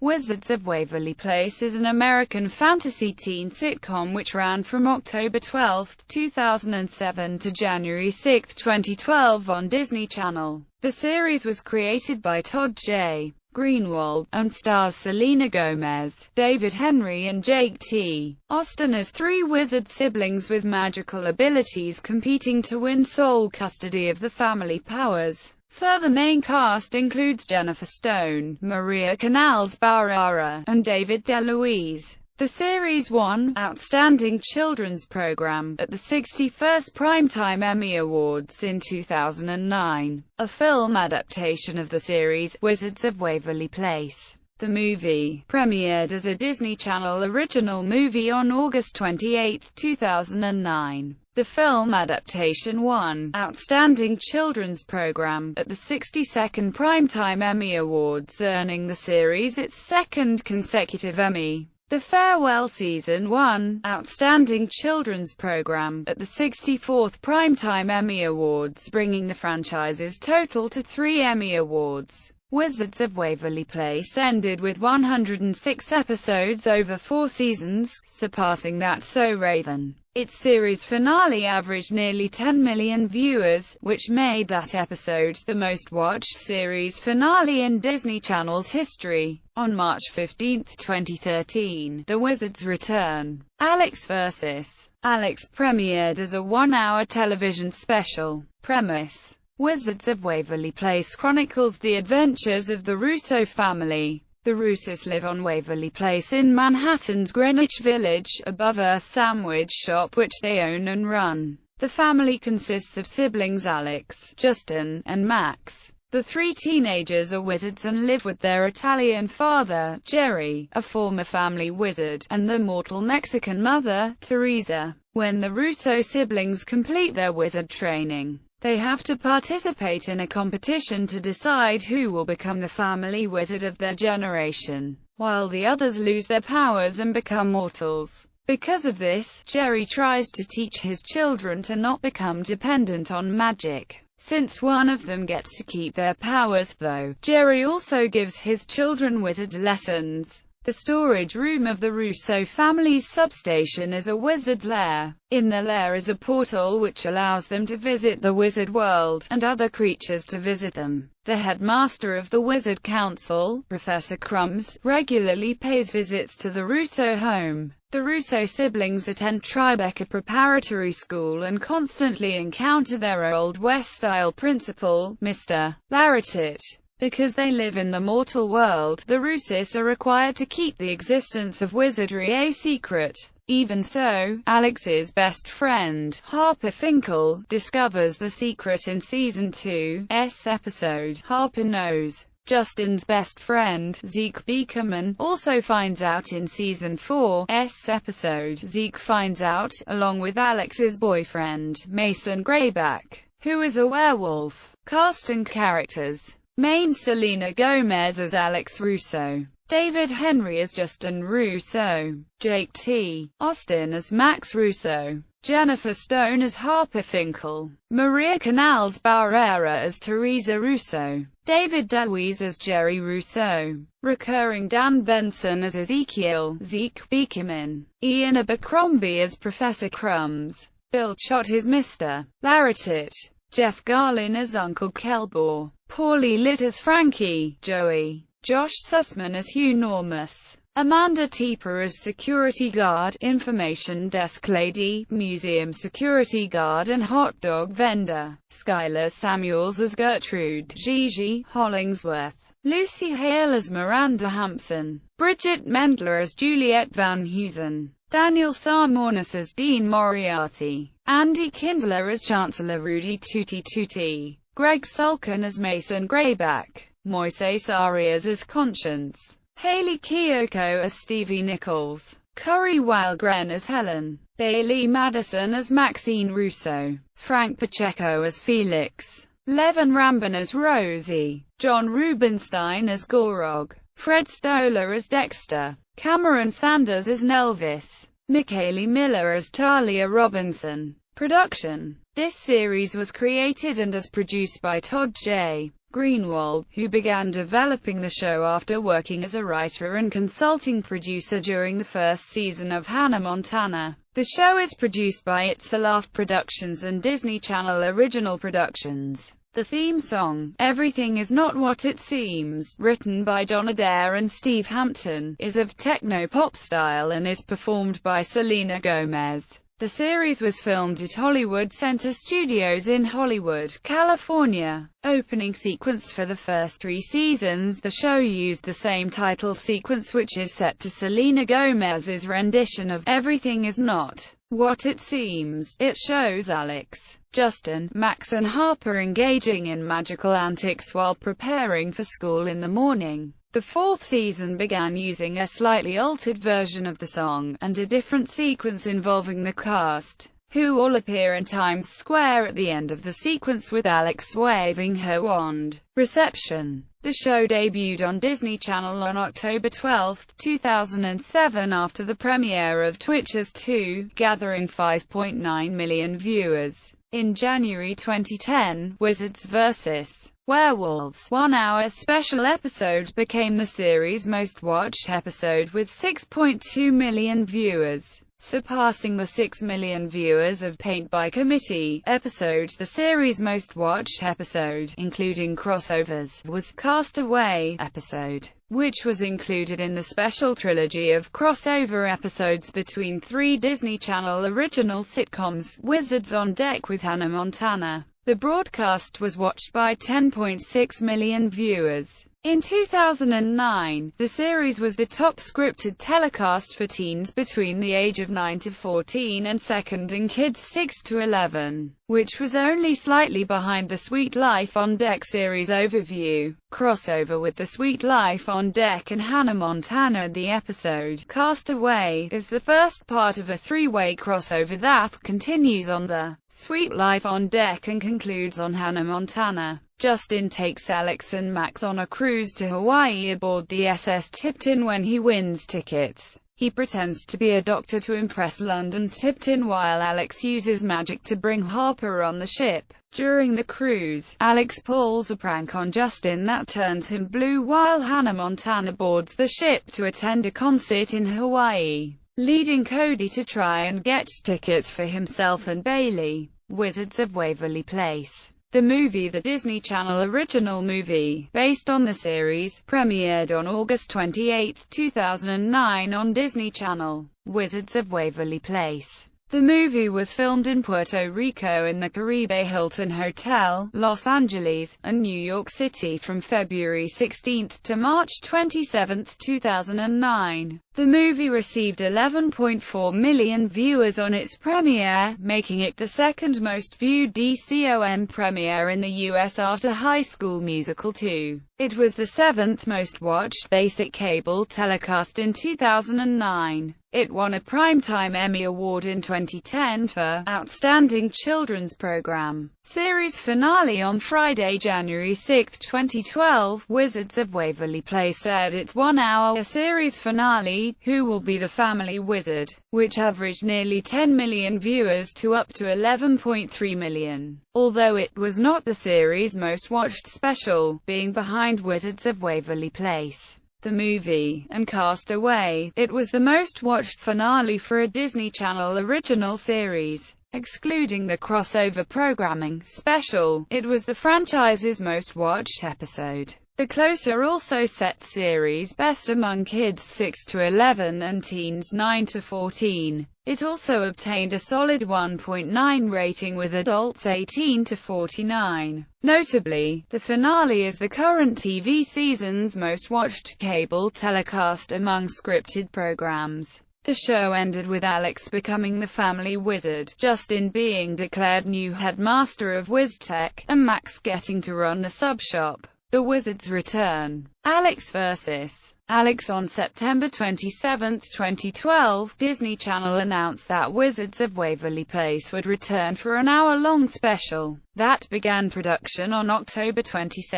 Wizards of Waverly Place is an American fantasy teen sitcom which ran from October 12, 2007 to January 6, 2012 on Disney Channel. The series was created by Todd J. Greenwald, and stars Selena Gomez, David Henry and Jake T. Austin as three wizard siblings with magical abilities competing to win sole custody of the family powers. Further main cast includes Jennifer Stone, Maria Canals-Barrera, and David DeLuise. The series won Outstanding Children's Program at the 61st Primetime Emmy Awards in 2009. A film adaptation of the series, Wizards of Waverly Place. The movie premiered as a Disney Channel original movie on August 28, 2009. The film adaptation won Outstanding Children's Program at the 62nd Primetime Emmy Awards, earning the series its second consecutive Emmy. The farewell season won Outstanding Children's Program at the 64th Primetime Emmy Awards, bringing the franchise's total to 3 Emmy Awards. Wizards of Waverly Place ended with 106 episodes over 4 seasons, surpassing that So Raven. Its series finale averaged nearly 10 million viewers, which made that episode the most-watched series finale in Disney Channel's history. On March 15, 2013, The Wizards Return. Alex vs. Alex premiered as a 1-hour television special. Premise: Wizards of Waverly Place chronicles the adventures of the Russo family. The Russos live on Waverly Place in Manhattan's Greenwich Village, above a sandwich shop which they own and run. The family consists of siblings Alex, Justin, and Max. The 3 teenagers are wizards and live with their Italian father, Jerry, a former family wizard, and their mortal Mexican mother, Teresa. When the Russo siblings complete their wizard training, they have to participate in a competition to decide who will become the family wizard of their generation, while the others lose their powers and become mortals. Because of this, Jerry tries to teach his children to not become dependent on magic. Since one of them gets to keep their powers, though, Jerry also gives his children wizard lessons. The storage room of the Russo family's substation is a wizard lair. In the lair is a portal which allows them to visit the wizard world, and other creatures to visit them. The headmaster of the Wizard Council, Professor Crumbs, regularly pays visits to the Russo home. The Russo siblings attend Tribeca Preparatory School and constantly encounter their Old West-style principal, Mr. Laratit. Because they live in the mortal world, the Russos are required to keep the existence of wizardry a secret. Even so, Alex's best friend, Harper Finkel, discovers the secret in Season 2's episode, Harper Knows. Justin's best friend, Zeke Beekerman, also finds out in Season 4's episode, Zeke Finds Out, along with Alex's boyfriend, Mason Grayback, who is a werewolf. Cast and characters: Main Selena Gomez as Alex Russo, David Henry as Justin Russo, Jake T. Austin as Max Russo, Jennifer Stone as Harper Finkel, Maria Canals-Barrera as Teresa Russo, David DeLuise as Jerry Russo, recurring Dan Benson as Ezekiel, Zeke Beekerman, Ian Abercrombie as Professor Crumbs, Bill Chott as Mr. Laratit, Jeff Garlin as Uncle Kelbor, Paulie Litt as Frankie, Joey, Josh Sussman as Hugh Normus, Amanda Tieper as Security Guard, Information Desk Lady, Museum Security Guard and Hot Dog Vendor, Skylar Samuels as Gertrude, Gigi Hollingsworth, Lucy Hale as Miranda Hampson, Bridget Mendler as Juliet Van Heusen, Daniel Sarmonis as Dean Moriarty, Andy Kindler as Chancellor Rudy Tutti Tutti, Greg Sulkin as Mason Grayback, Moises Arias as Conscience, Haley Kiyoko as Stevie Nichols, Corey Walgren as Helen, Bailey Madison as Maxine Russo, Frank Pacheco as Felix, Levin Rambin as Rosie, John Rubinstein as Gorog, Fred Stoller as Dexter, Cameron Sanders as Nelvis, Michaeli Miller as Talia Robinson, Production. This series was created and is produced by Todd J. Greenwald, who began developing the show after working as a writer and consulting producer during the first season of Hannah Montana. The show is produced by It's a Laugh Productions and Disney Channel Original Productions. The theme song, Everything Is Not What It Seems, written by John Adair and Steve Hampton, is of techno-pop style and is performed by Selena Gomez. The series was filmed at Hollywood Center Studios in Hollywood, California. Opening sequence for the first 3 seasons. The show used the same title sequence, which is set to Selena Gomez's rendition of Everything Is Not What It Seems. It shows Alex, Justin, Max and Harper engaging in magical antics while preparing for school in the morning. The 4th season began using a slightly altered version of the song, and a different sequence involving the cast, who all appear in Times Square at the end of the sequence with Alex waving her wand. Reception. The show debuted on Disney Channel on October 12, 2007 after the premiere of Twitches 2, gathering 5.9 million viewers. In January 2010, Wizards vs. Werewolves 1-hour special episode became the series' most watched episode with 6.2 million viewers, surpassing the 6 million viewers of Paint by Committee episode. The series' most watched episode, including crossovers, was Castaway episode, which was included in the special trilogy of crossover episodes between 3 Disney Channel original sitcoms, Wizards on Deck with Hannah Montana. The broadcast was watched by 10.6 million viewers. In 2009, the series was the top scripted telecast for teens between the age of 9 to 14 and second in kids 6 to 11, which was only slightly behind the Sweet Life on Deck series overview. Crossover with the Sweet Life on Deck and Hannah Montana. The episode, Castaway, is the first part of a 3-way crossover that continues on the Sweet Life on Deck and concludes on Hannah Montana. Justin takes Alex and Max on a cruise to Hawaii aboard the SS Tipton when he wins tickets. He pretends to be a doctor to impress London Tipton while Alex uses magic to bring Harper on the ship. During the cruise, Alex pulls a prank on Justin that turns him blue while Hannah Montana boards the ship to attend a concert in Hawaii, leading Cody to try and get tickets for himself and Bailey. Wizards of Waverly Place. The movie, the Disney Channel original movie, based on the series, premiered on August 28, 2009 on Disney Channel. Wizards of Waverly Place. The movie was filmed in Puerto Rico in the Caribe Hilton Hotel, Los Angeles, and New York City from February 16 to March 27, 2009. The movie received 11.4 million viewers on its premiere, making it the second most viewed DCOM premiere in the U.S. after High School Musical 2. It was the 7th most watched basic cable telecast in 2009. It won a Primetime Emmy Award in 2010 for Outstanding Children's Program. Series finale on Friday, January 6, 2012. Wizards of Waverly Place aired its 1-hour series finale, Who Will Be the Family Wizard, which averaged nearly 10 million viewers to up to 11.3 million. Although it was not the series' most watched special, being behind Wizards of Waverly Place, the movie, and Castaway, it was the most watched finale for a Disney Channel original series. Excluding the crossover programming special, it was the franchise's most watched episode. The Closer also set series best among kids 6 to 11 and teens 9 to 14. It also obtained a solid 1.9 rating with adults 18 to 49. Notably, the finale is the current TV season's most watched cable telecast among scripted programs. The show ended with Alex becoming the family wizard, Justin being declared new headmaster of WizTech, and Max getting to run the sub-shop. The Wizards return. Alex vs. Alex. On September 27, 2012, Disney Channel announced that Wizards of Waverly Place would return for an hour-long special that began production on October 22,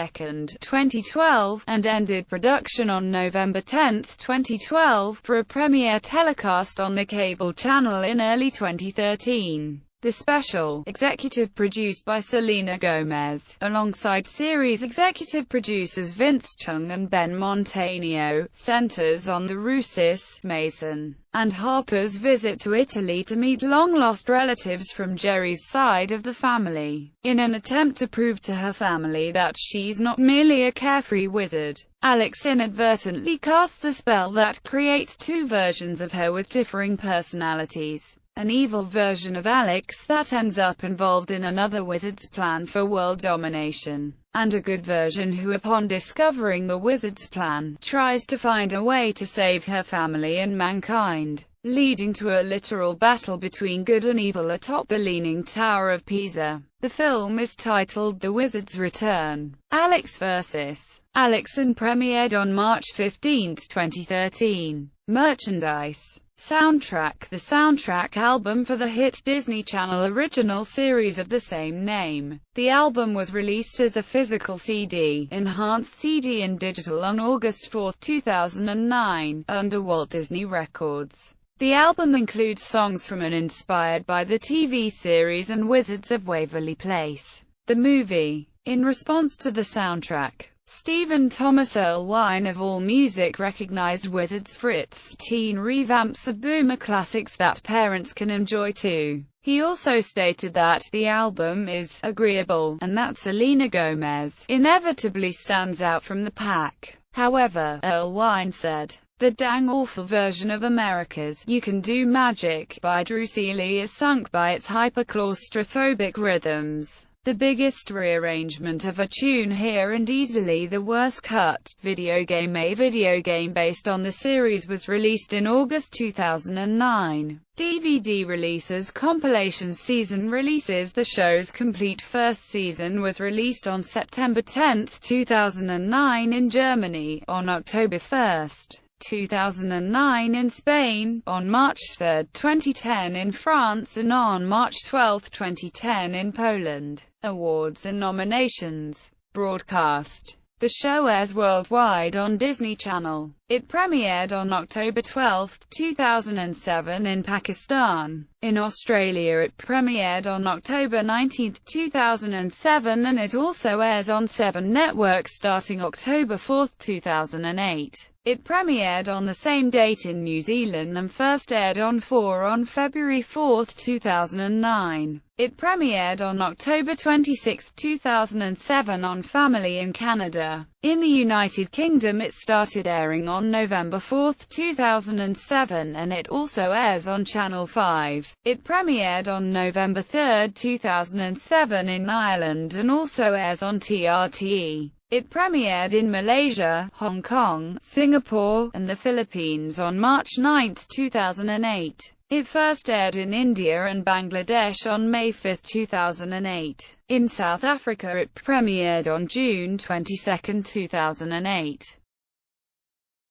2012, and ended production on November 10, 2012, for a premiere telecast on the cable channel in early 2013. The special, executive produced by Selena Gomez, alongside series executive producers Vince Chung and Ben Montanio, centers on the Roussis, Mason, and Harper's visit to Italy to meet long-lost relatives from Jerry's side of the family. In an attempt to prove to her family that she's not merely a carefree wizard, Alex inadvertently casts a spell that creates two versions of her with differing personalities. An evil version of Alex that ends up involved in another wizard's plan for world domination, and a good version who, upon discovering the wizard's plan, tries to find a way to save her family and mankind, leading to a literal battle between good and evil atop the Leaning Tower of Pisa. The film is titled The Wizard's Return, Alex vs. Alex, and premiered on March 15, 2013. Merchandise. Soundtrack. The soundtrack album for the hit Disney Channel original series of the same name. The album was released as a physical CD, enhanced CD and digital on August 4, 2009, under Walt Disney Records. The album includes songs from and inspired by the TV series and Wizards of Waverly Place, the movie. In response to the soundtrack, Stephen Thomas Erlewine of AllMusic recognized Wizards for its teen revamps of boomer classics that parents can enjoy too. He also stated that the album is agreeable, and that Selena Gomez inevitably stands out from the pack. However, Erlewine said, "The dang awful version of America's You Can Do Magic by Drew Seeley is sunk by its hyper-claustrophobic rhythms. The biggest rearrangement of a tune here and easily the worst cut." Video game. A video game based on the series was released in August 2009. DVD releases. Compilations. Season releases. The show's complete first season was released on September 10, 2009 in Germany, on October 1, 2009 in Spain, on March 3, 2010 in France, and on March 12, 2010 in Poland. Awards and nominations. Broadcast. The show airs worldwide on Disney Channel. It premiered on October 12, 2007 in Pakistan. In Australia it premiered on October 19, 2007, and it also airs on 7 networks starting October 4, 2008. It premiered on the same date in New Zealand and first aired on 4 on February 4, 2009. It premiered on October 26, 2007 on Family in Canada. In the United Kingdom it started airing on November 4, 2007, and it also airs on Channel 5. It premiered on November 3, 2007 in Ireland and also airs on TRT. It premiered in Malaysia, Hong Kong, Singapore, and the Philippines on March 9, 2008. It first aired in India and Bangladesh on May 5, 2008. In South Africa it premiered on June 22, 2008.